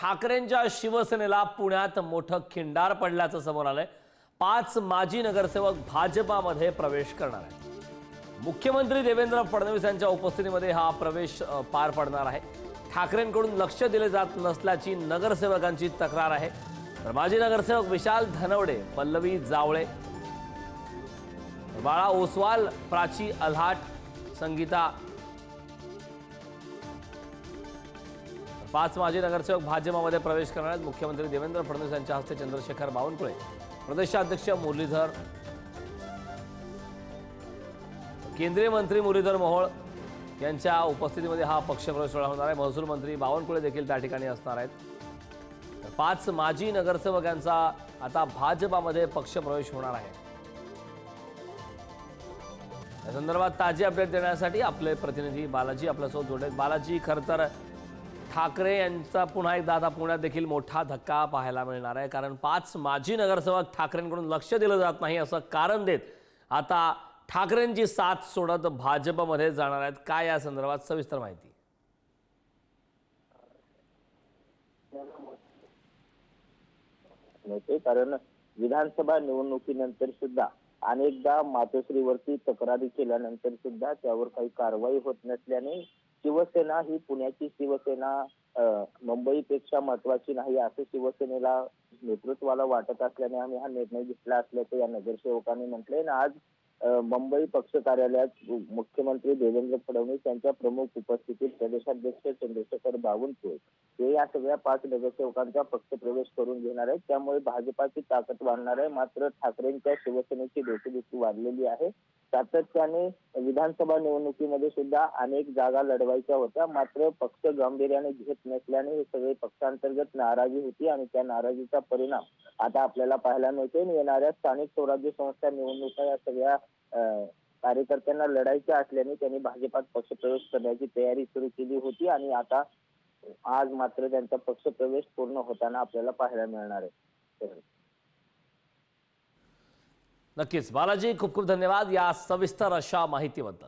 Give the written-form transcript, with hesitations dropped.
ठाकरेंच्या शिवसेनेला पुण्यात मोठं खिंडार पडल्याचं समोर आलंय। 5 माजी नगरसेवक भाजपामध्ये प्रवेश करणार आहेत। मुख्यमंत्री देवेंद्र फडणवीस यांच्या उपस्थितीमध्ये हा प्रवेश पार पडणार आहे। ठाकरेंकडून लक्ष दिले जात नसल्याची नगरसेवकांची तक्रार आहे। तर माजी नगरसेवक विशाल धनवडे, पल्लवी जावळे, बाळा ओसवाल, प्राची अल्हाट, संगीता 5 माजी नगरसेवक भाजपामध्ये प्रवेश करणार आहेत। मुख्यमंत्री देवेंद्र फडणवीस यांच्या हस्ते चंद्रशेखर बावनकुळे, प्रदेशाध्यक्ष मुरलीधर, केंद्रीय मंत्री मुरलीधर मोहोळ यांच्या उपस्थितीमध्ये हा पक्षप्रवेश सोहळा होणार आहे। महसूल मंत्री बावनकुळे देखील त्या ठिकाणी असणार आहेत। 5 माजी नगरसेवकांचा आता भाजपामध्ये पक्षप्रवेश होणार आहे। या संदर्भात ताजी अपडेट देण्यासाठी आपले प्रतिनिधी बालाजी आपल्यासोबत जोडले आहेत। बालाजी, खरं तर ठाकरे यांचा पुन्हा एकदा आता पुण्यात देखील मोठा धक्का पाहायला मिळणार आहे, कारण 5 माजी नगरसेवक ठाकरेंकडून लक्ष दिलं जात नाही असं कारण देत आता ठाकरेंची साथ सोडत भाजपमध्ये जाणार आहेत। काय या संदर्भात सविस्तर माहिती? कारण विधानसभा निवडणुकीनंतर सुद्धा अनेकदा मातोश्रीवरती तक्रारी केल्यानंतर सुद्धा त्यावर काही कारवाई होत नसल्याने शिवसेना ही पुण्याची शिवसेना मुंबईपेक्षा महत्वाची नाही असं शिवसेनेला नेतृत्वाला वाटत असल्याने आम्ही हा निर्णय घेतला असल्याचं या नगरसेवकांनी म्हटलंय ना। आज मुंबई पक्ष कार्यालयात मुख्यमंत्री देवेंद्र फडणवीस यांच्या प्रमुख उपस्थितीत प्रदेशाध्यक्ष चंद्रशेखर बावनकुळे हे या सगळ्या 5 नगरसेवकांचा पक्षप्रवेश करून घेणार आहेत। त्यामुळे भाजपाची ताकद वाढणार आहे। मात्र ठाकरेंच्या शिवसेनेची डोकेदुखी वाढलेली आहे। सातत्याने विधानसभा निवडणुकीमध्ये सुद्धा अनेक जागा लढवायच्या होत्या, मात्र पक्ष गांभीर्याने घेत नसल्याने हे सगळे पक्षांतर्गत नाराजी होती आणि त्या नाराजीचा परिणाम आता आपल्याला पाहायला मिळतोय। येणाऱ्या स्थानिक स्वराज्य संस्था निवडणुका या सगळ्या कार्यकर्त्यांना लढायच्या असल्याने त्यांनी भाजपात पक्षप्रवेश करण्याची तयारी सुरू केली होती आणि आता आज मात्र त्यांचा पक्षप्रवेश पूर्ण होताना आपल्याला पाहायला मिळणार आहे। नक्कीच बालाजी, खूप खूप धन्यवाद या सविस्तर अशा माहितीबद्दल।